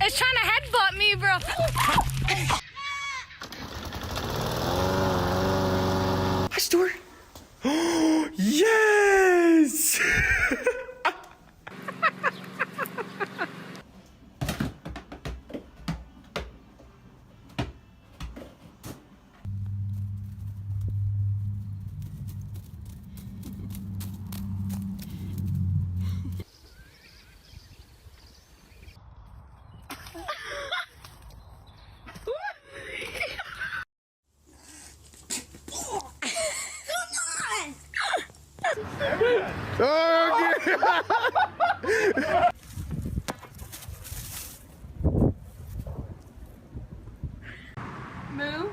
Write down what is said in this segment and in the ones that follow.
It's trying to headbutt me, bro. Hi, Stuart. Yes! Move.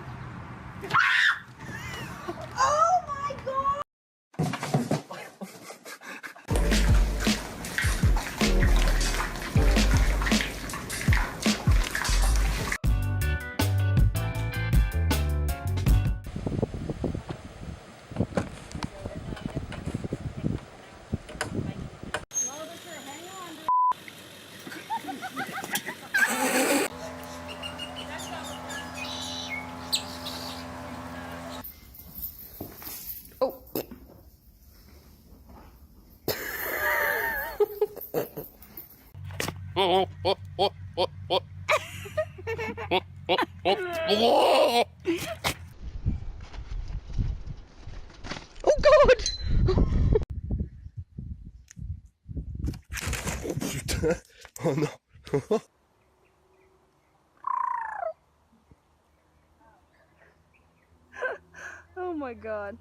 Oh God! Oh no. Oh my God.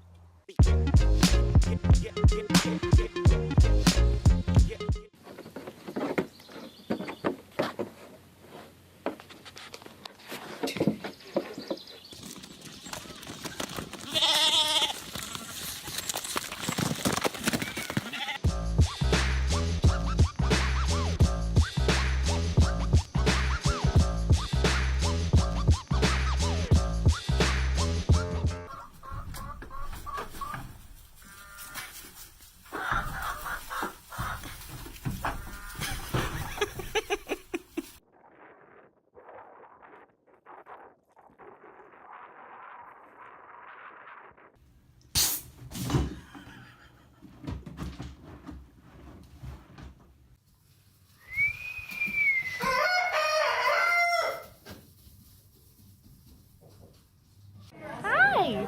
Hi.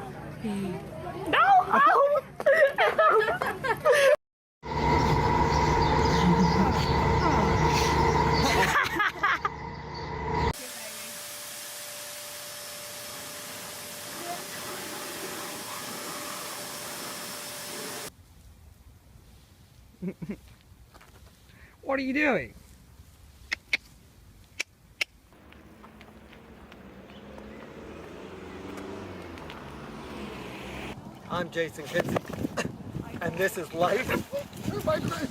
No. Oh. What are you doing? I'm Jason Kinsey, and this is Life. My friend.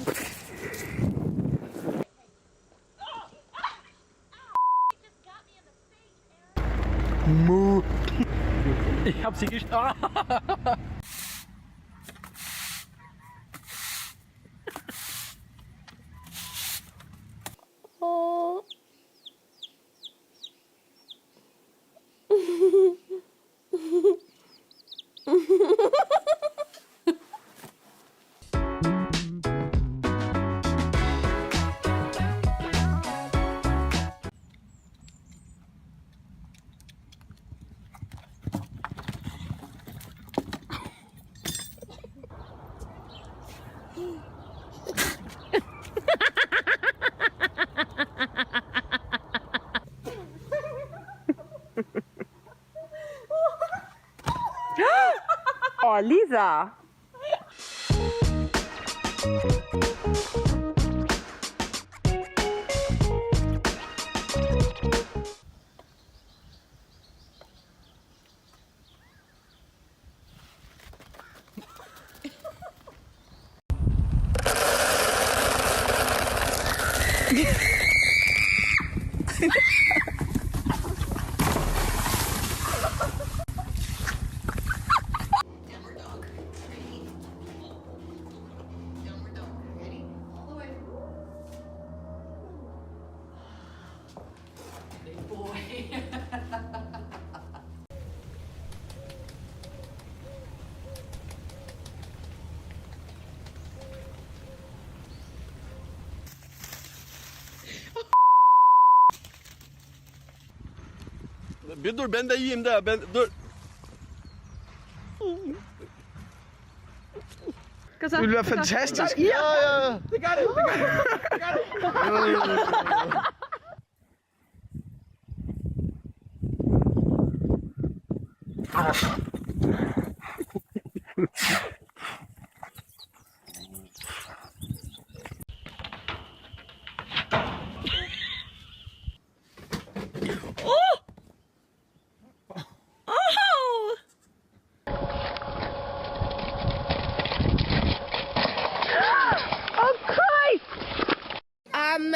Ich hab sie geschlagen. Oh. Oh, Lisa. Bir dur ben de yiyeyim de dur. Jullie are fantastisch. Yeah. They got it.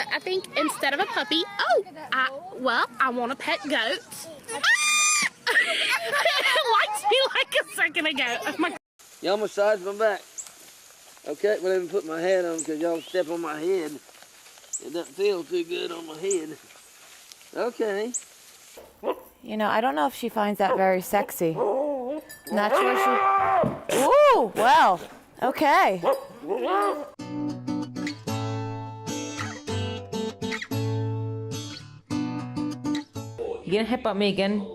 I think instead of a puppy, I want a pet goat. Likes me like a second ago. Oh my. Y'all massage my back. Okay, well, let me put my hat on because y'all step on my head. It doesn't feel too good on my head. Okay. You know, I don't know if she finds that very sexy. Not sure she... Ooh, well, okay. You gonna headbutt me again,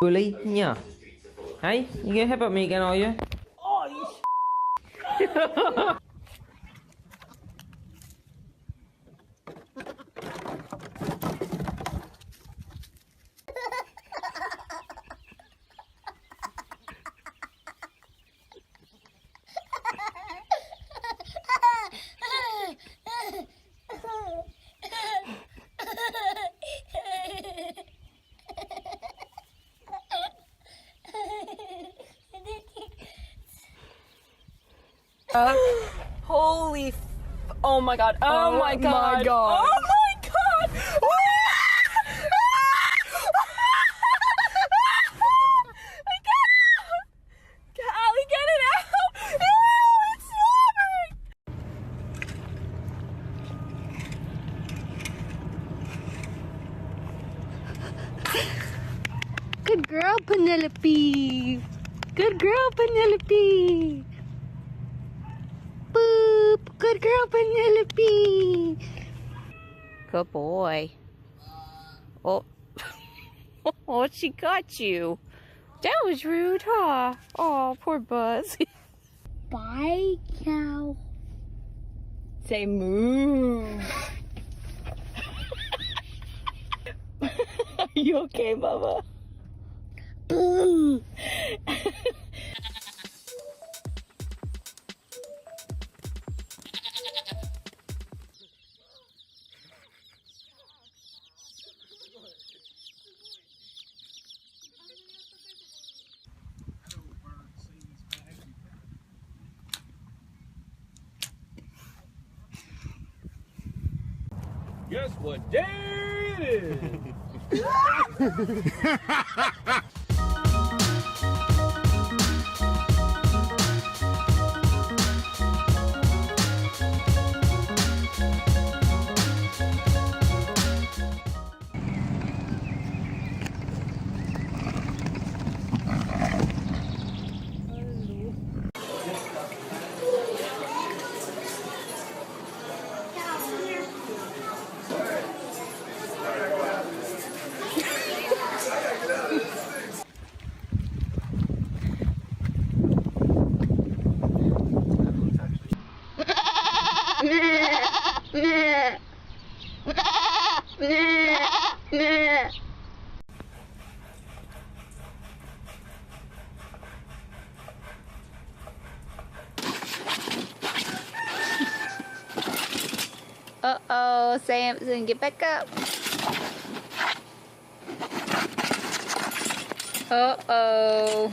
bully? Yeah. Hey, you gonna headbutt me again, are you? Holy oh my god. Oh my god. Oh my god. Callie, get it out. Ew, it's slobbering. Good girl, Penelope. Good girl, Penelope. Boop. Good girl, Penelope. Good boy. Oh. Oh, she got you. That was rude, huh? Oh, poor Buzz. Bye, cow. Say moo. Are you okay, Bubba? Boo. Guess what day it is? Uh-oh, Samson, get back up. Uh-oh.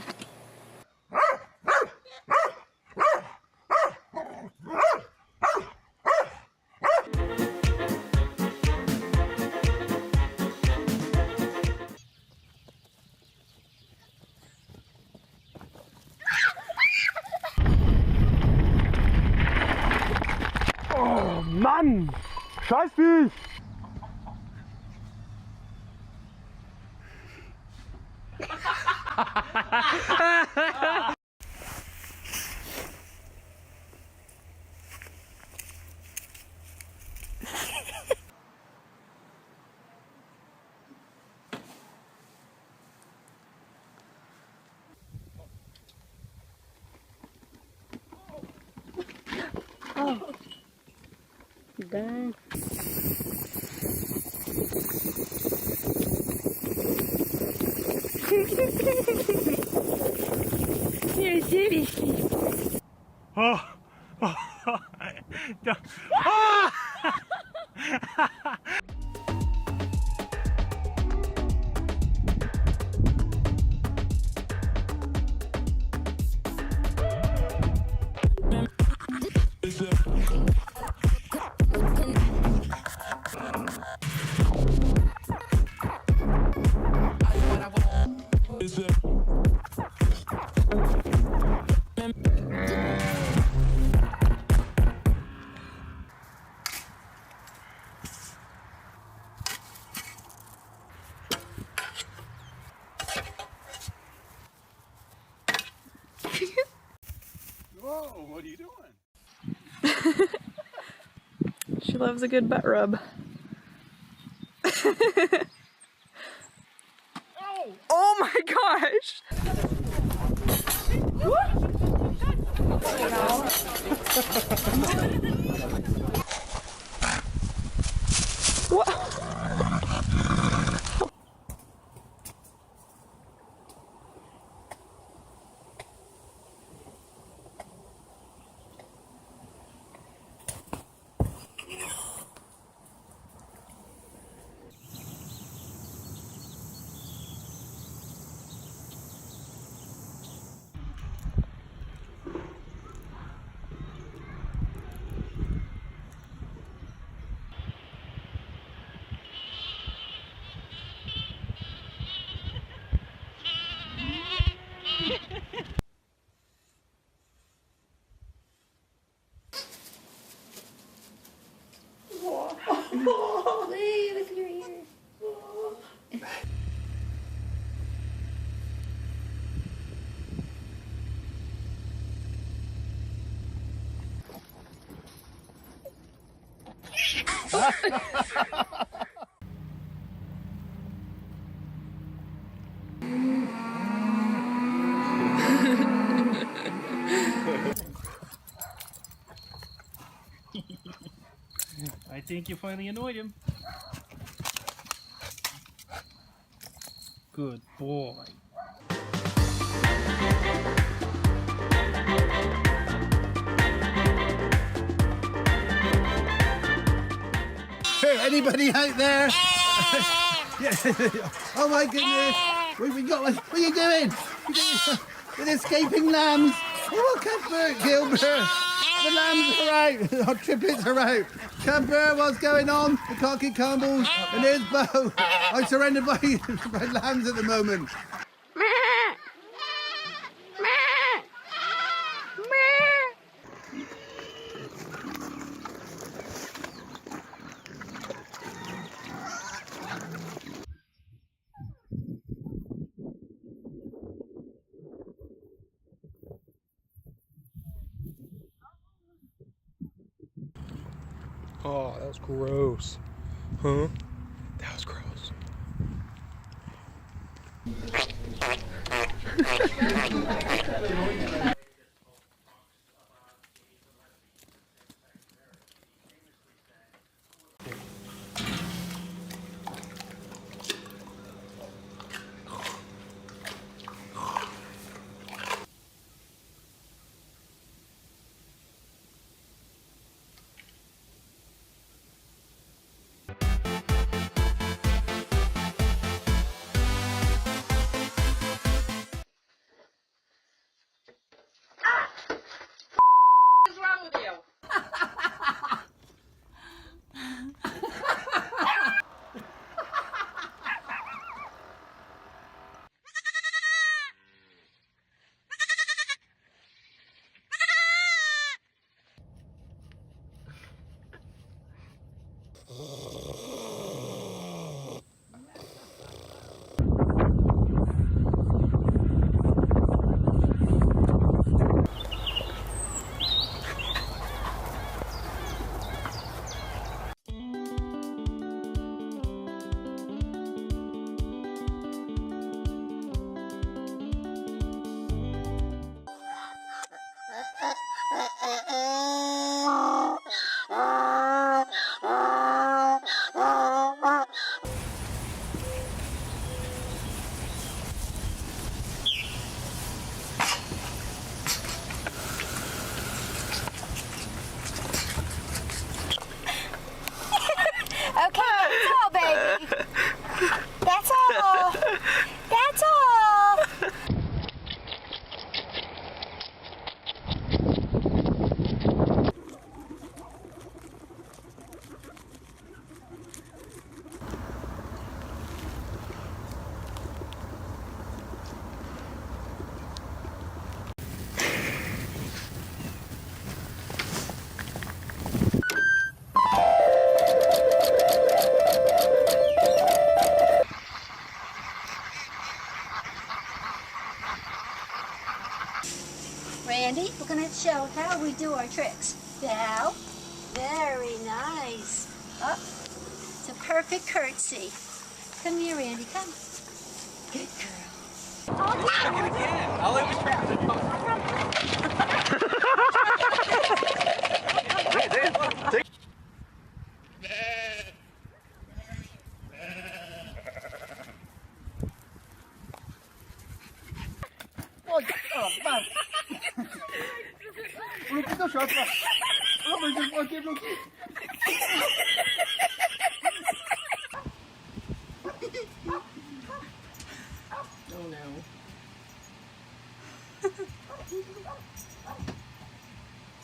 Mann! Scheiß dich! dang. You're serious. Oh. Ah! Whoa, what are you doing? She loves a good butt rub. Oh my gosh! What? Wait, look at your ears. I think you finally annoyed him. Good boy. Anybody out there? Oh my goodness! We got one. What are you doing? With escaping lambs. Oh, Cuthbert, Gilbert. The lambs are out. Our triplets are out. Cuthbert, what's going on? The cocky Campbells. And there's Bo. I'm surrounded by lambs at the moment. Oh, that was gross. Huh? That was gross. Randy. We're going to show how we do our tricks. Bow. Very nice. Up. It's a perfect curtsy. Come here, Randy. Come. Good girl. I'll let you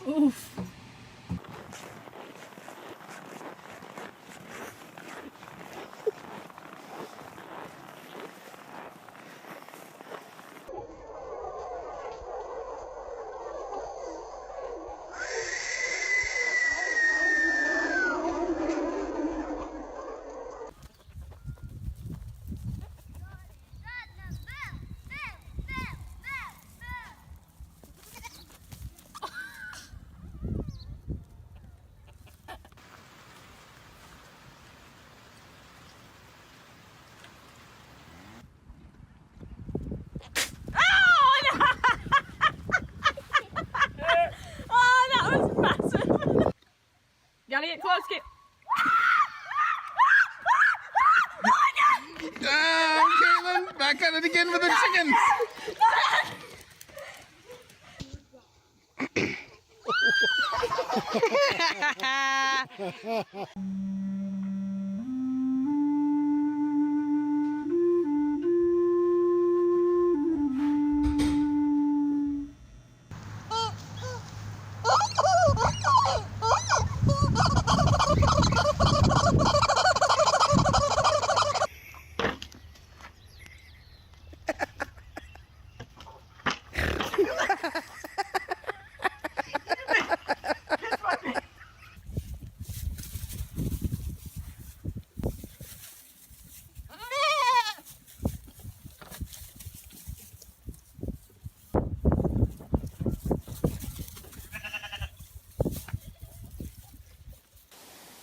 Oof. Gotta get close, get. Caitlin, back at it again with the chickens.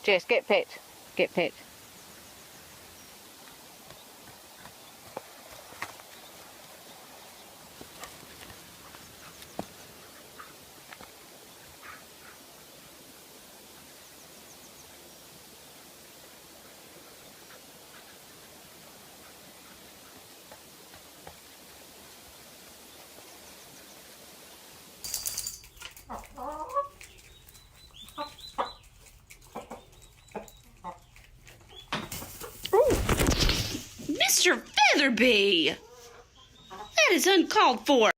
Jess, get pet. Get pet. Mr. Featherby! That is uncalled for.